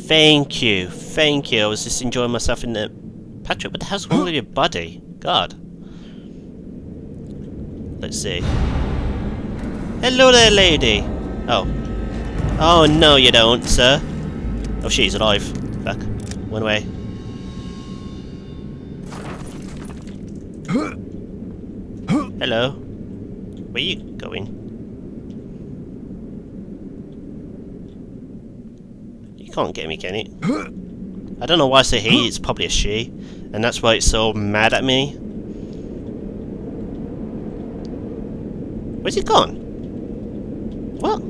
Thank you, thank you. I was just enjoying myself in the... Patrick, what the hell's wrong with your body? God. Let's see. Hello there, lady. Oh. Oh, no you don't, sir. Oh, she's alive. Back. One way. Hello. Where are you going? You can't get me, can you? I don't know why I say he, it's probably a she. And that's why it's so mad at me. Where's he gone? What?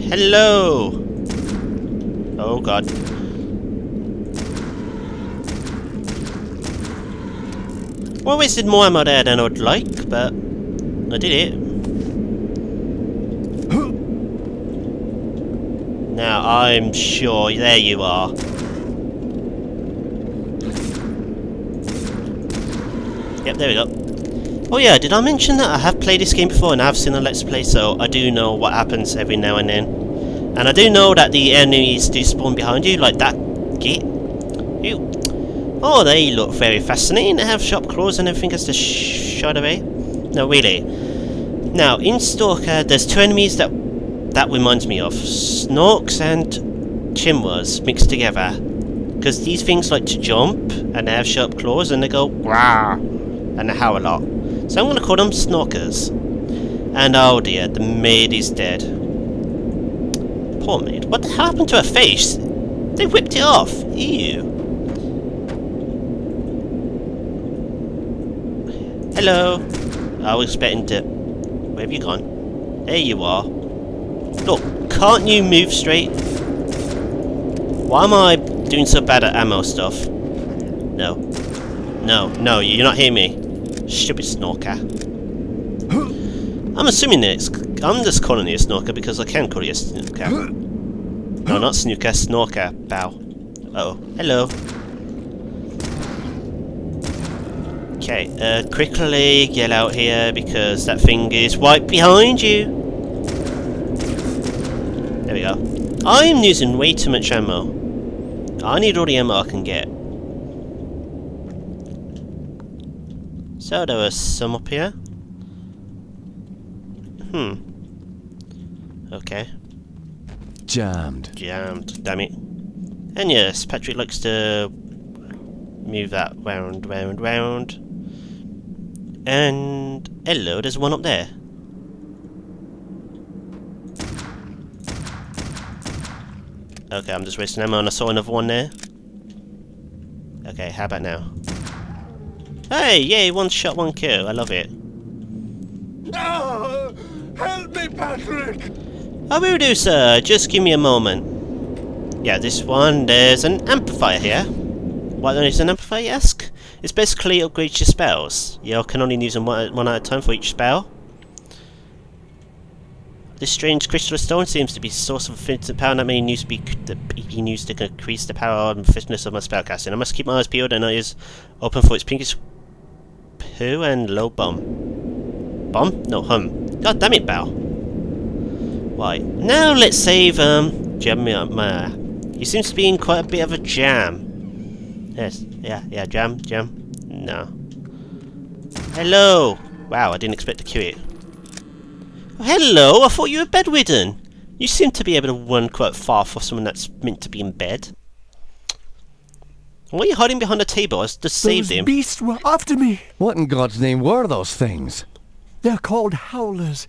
Hello! Oh god. Well, I wasted more ammo there than I would like, but I did it. Now, I'm sure... There you are. Yep, there we go. Oh yeah, did I mention that I have played this game before and I have seen a Let's Play, so I do know what happens every now and then. And I do know that the enemies do spawn behind you, like that gate. Ew. Oh, they look very fascinating. They have sharp claws and everything has to shot away. No, really. Now, in Stalker, there's two enemies that reminds me of. Snorks and Chimwas mixed together. Because these things like to jump, and they have sharp claws, and they go, "Rawr," and they howl a lot. So I'm going to call them Snorkers. And oh dear, the maid is dead. Poor maid. What the hell happened to her face? They whipped it off. Ew. Hello. I was expecting to... Where have you gone? There you are. Look, can't you move straight? Why am I doing so bad at ammo stuff? No. No, no, you're not hearing me. Stupid Snorker. I'm assuming it's... I'm just calling it a Snorker because I can call it a Snooker. No, not Snooker, Snorker. Bow. Uh-oh. Hello. Okay, quickly get out here because that thing is right behind you. There we go. I'm using way too much ammo. I need all the ammo I can get. So there was some up here. Okay. Jammed. Jammed, damn it. And yes, Patrick likes to move that round, round, round. And hello, there's one up there. Okay, I'm just wasting ammo and I saw another one there. Okay, how about now? Hey, yay, one shot, one kill. I love it. No! Help me, Patrick! I will do, sir. Just give me a moment. Yeah, this one, there's an amplifier here. What is an amplifier, you ask? It's basically upgrades your spells. You can only use them one at a time for each spell. This strange crystal stone seems to be a source of infinite power that may be used to increase the power and fitness of my spellcasting. I must keep my eyes peeled and eyes open for its pinkish poo and low bum. Bum? No, hum. God damn it, Bow. Right, now let's save, Jam. He seems to be in quite a bit of a jam. Yes, yeah, jam. No. Hello! Wow, I didn't expect to kill it. Oh, hello, I thought you were bedridden. You seem to be able to run quite far for someone that's meant to be in bed. Why are you hiding behind the table? I just saved him. Those beasts were after me. What in God's name were those things? They're called howlers.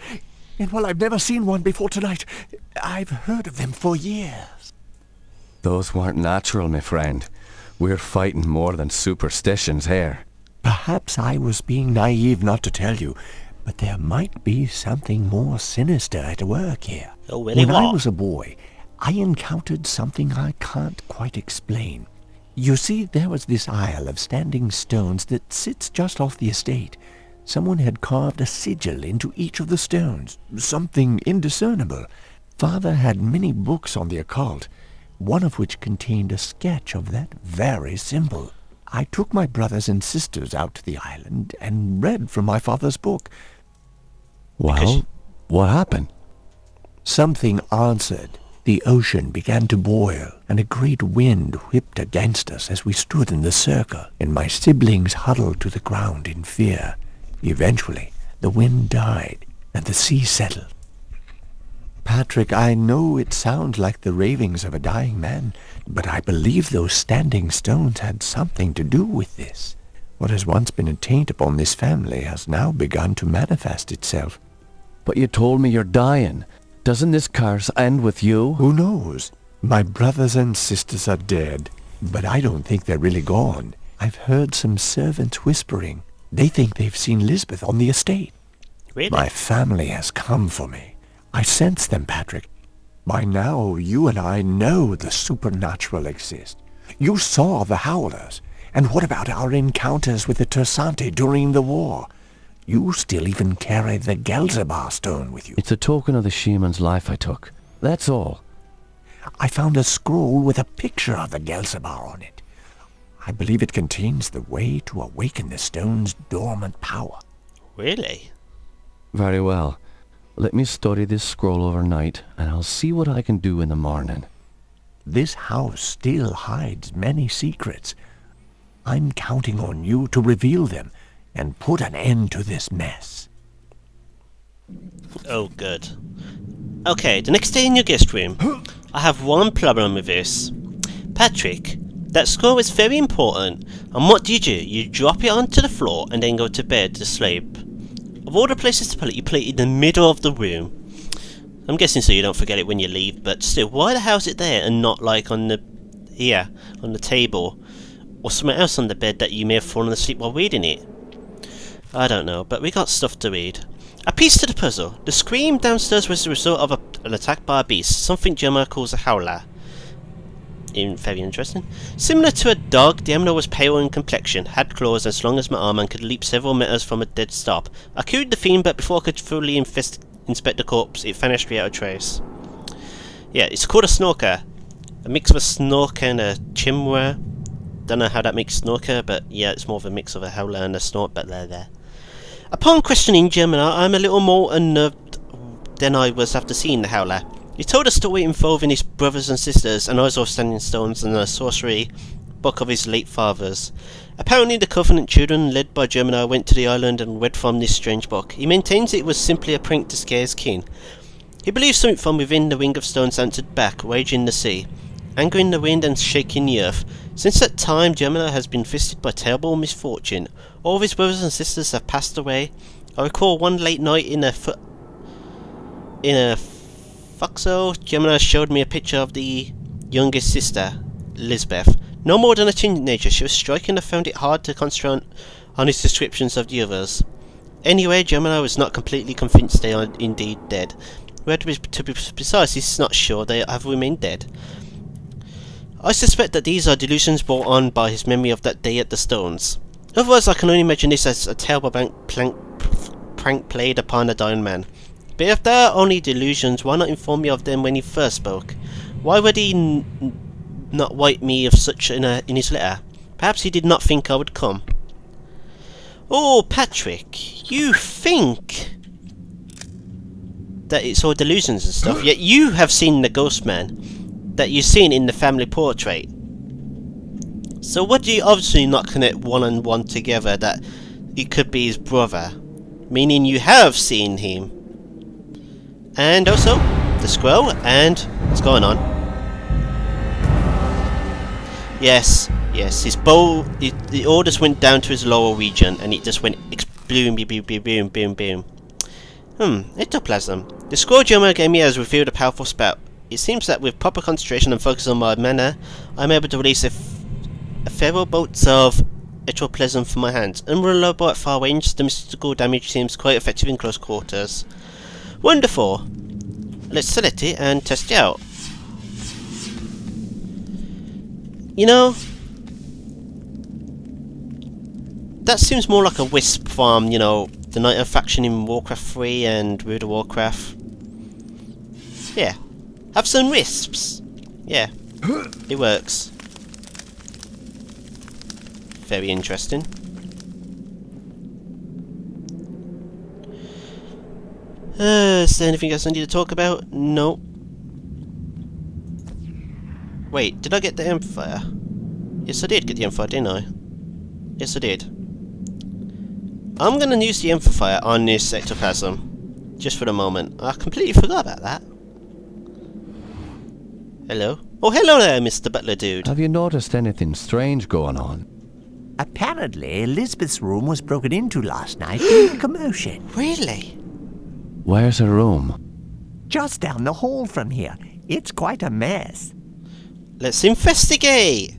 And while I've never seen one before tonight, I've heard of them for years. Those weren't natural, my friend. We're fighting more than superstitions here. Perhaps I was being naive not to tell you, but there might be something more sinister at work here. Oh, really? When I was a boy, I encountered something I can't quite explain. You see, there was this isle of standing stones that sits just off the estate. Someone had carved a sigil into each of the stones, something indiscernible. Father had many books on the occult, one of which contained a sketch of that very symbol. I took my brothers and sisters out to the island and read from my father's book. Well, what happened? Something answered. The ocean began to boil, and a great wind whipped against us as we stood in the circle, and my siblings huddled to the ground in fear. Eventually, the wind died, and the sea settled. Patrick, I know it sounds like the ravings of a dying man, but I believe those standing stones had something to do with this. What has once been a taint upon this family has now begun to manifest itself. But you told me you're dying. Doesn't this curse end with you? Who knows? My brothers and sisters are dead, but I don't think they're really gone. I've heard some servants whispering. They think they've seen Lisbeth on the estate. Really? My family has come for me. I sense them, Patrick. By now, you and I know the supernatural exists. You saw the Howlers. And what about our encounters with the Tersante during the war? You still even carry the Gelzebah stone with you. It's a token of the shaman's life I took. That's all. I found a scroll with a picture of the Gelzebah on it. I believe it contains the way to awaken the stone's dormant power. Really? Very well. Let me study this scroll overnight, and I'll see what I can do in the morning. This house still hides many secrets. I'm counting on you to reveal them and put an end to this mess. Oh, good. Okay, the next day in your guest room. I have one problem with this. Patrick, that scroll is very important, and what do? You drop it onto the floor and then go to bed to sleep. Of all the places to put it, you put it in the middle of the room. I'm guessing so you don't forget it when you leave, but still, why the hell is it there and not like on the table, or somewhere else on the bed that you may have fallen asleep while reading it? I don't know, but we got stuff to read. A piece to the puzzle. The scream downstairs was the result of an attack by a beast, something Gemma calls a howler. Very interesting. Similar to a dog, the animal was pale in complexion, had claws as long as my arm, and could leap several meters from a dead stop. I killed the fiend, but before I could fully inspect the corpse, it vanished without a trace. Yeah, it's called a snorker. A mix of a snorker and a chimera. Don't know how that makes snorker, but yeah, it's more of a mix of a howler and a snort, but there. Upon questioning Gemini, I'm a little more unnerved than I was after seeing the howler. He told a story involving his brothers and sisters, and also standing stones and a sorcery book of his late fathers. Apparently the Covenant children, led by Gemini, went to the island and read from this strange book. He maintains it was simply a prank to scare his kin. He believes something from within the ring of stones answered back, raging the sea, angering the wind and shaking the earth. Since that time, Gemini has been visited by terrible misfortune. All of his brothers and sisters have passed away. I recall one late night in a foxhole, Gemini showed me a picture of the youngest sister, Lisbeth. No more than a teenager, she was striking. I found it hard to concentrate on his descriptions of the others. Anyway, Gemini was not completely convinced they are indeed dead. Well, to be precise, he's not sure they have remained dead. I suspect that these are delusions brought on by his memory of that day at the stones. Otherwise, I can only imagine this as a terrible prank played upon a dying man. But if there are only delusions, why not inform me of them when he first spoke? Why would he not write me of such in his letter? Perhaps he did not think I would come. Oh, Patrick, you think that it's all delusions and stuff, yet you have seen the ghost man that you've seen in the family portrait. So what do you obviously not connect one and one together that it could be his brother? Meaning you have seen him. And also, the scroll, and what's going on? Yes, his bow, the orders went down to his lower region, and it just went boom, boom, boom, boom, boom. Ectoplasm. The scroll Gemma gave me has revealed a powerful spell. It seems that with proper concentration and focus on my mana, I'm able to release a feral bolts of ectoplasm from my hands. Unreliable at far range, the mystical damage seems quite effective in close quarters. Wonderful! Let's select it and test it out. You know, that seems more like a wisp from, you know, the Night Elf faction in Warcraft 3 and World of Warcraft. Yeah. Have some wisps. Yeah. It works. Very interesting. Is there anything else I need to talk about? No. Wait, did I get the amplifier? Yes, I did get the amplifier, didn't I? Yes, I did. I'm gonna use the amplifier on this ectoplasm. Just for the moment. I completely forgot about that. Hello? Oh, hello there, Mr. Butler dude. Have you noticed anything strange going on? Apparently, Elizabeth's room was broken into last night in a commotion. Really? Where's her room? Just down the hall from here. It's quite a mess. Let's investigate!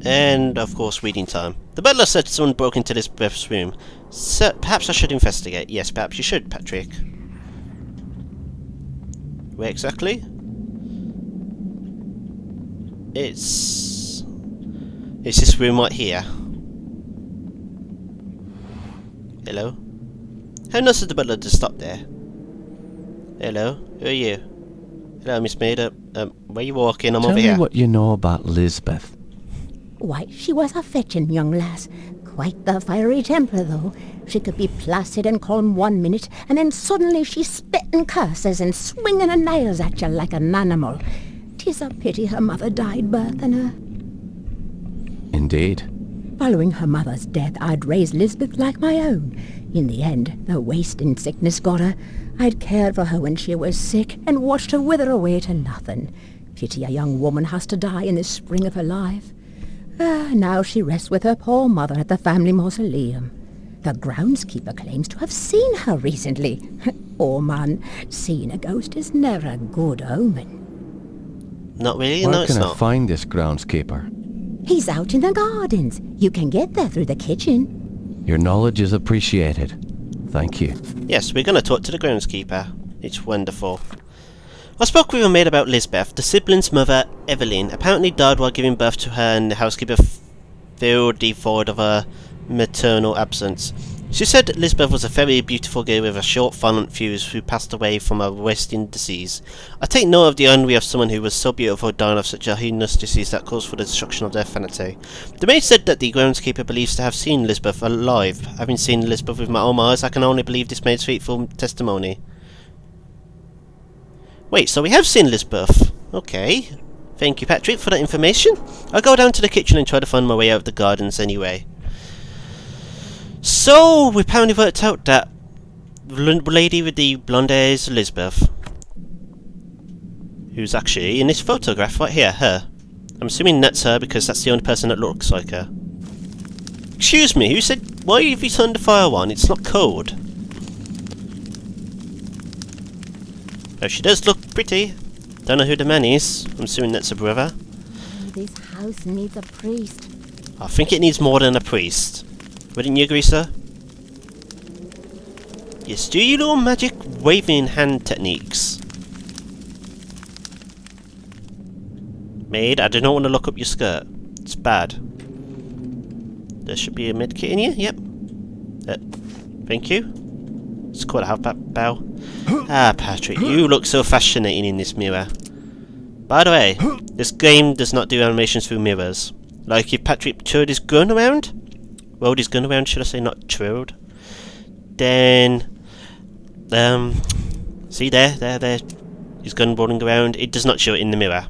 And, of course, reading time. The butler said someone broke into Elizabeth's room. So, perhaps I should investigate. Yes, perhaps you should, Patrick. Where exactly? It's this room right here. Hello? How nice of the butler to stop there. Hello? Who are you? Hello, Miss Maid. Where you walking? I'm Tell over me here. what you know about Lisbeth. Why, she was a fetching young lass. Quite the fiery temper, though. She could be placid and calm 1 minute, and then suddenly she's spitting curses and swinging her nails at you like an animal. 'Tis a pity her mother died birthing her. Indeed. Following her mother's death, I'd raised Lisbeth like my own. In the end, the wasting sickness got her. I'd cared for her when she was sick and watched her wither away to nothing. Pity a young woman has to die in the spring of her life. Now she rests with her poor mother at the family mausoleum. The groundskeeper claims to have seen her recently. Oh man, seeing a ghost is never a good omen. Not really? Where No, it's can I not. find this groundskeeper? He's out in the gardens. You can get there through the kitchen. Your knowledge is appreciated. Thank you. Yes, we're going to talk to the groundskeeper. It's wonderful. I spoke with a maid about Lisbeth. The siblings' mother, Evelyn, apparently died while giving birth to her, and the housekeeper filled the void of her maternal absence. She said Lisbeth was a very beautiful girl with a short, violent fuse who passed away from a wasting disease. I take note of the envy of someone who was so beautiful dying of such a heinous disease that caused for the destruction of their vanity. The maid said that the groundskeeper believes to have seen Lisbeth alive. Having seen Lisbeth with my own eyes, I can only believe this maid's faithful testimony. Wait, so we have seen Lisbeth. Okay. Thank you, Patrick, for that information. I'll go down to the kitchen and try to find my way out of the gardens anyway. So, we apparently worked out that lady with the blonde hair is Elizabeth. Who's actually in this photograph right here, her. I'm assuming that's her because that's the only person that looks like her. Excuse me, who said, why have you turned the fire on? It's not cold. Oh, she does look pretty. Don't know who the man is. I'm assuming that's a brother. This house needs a priest. I think it needs more than a priest. Wouldn't you agree, sir? Yes, do your little magic waving hand techniques. Maid, I do not want to look up your skirt. It's bad. There should be a medkit in here. Yep. Thank you. It's quite a half bow. Ah, Patrick, you look so fascinating in this mirror. By the way, this game does not do animations through mirrors. Like if Patrick twirled his gun around, rolled his gun around, should I say, not twirled. Then, see there, his gun rolling around. It does not show it in the mirror.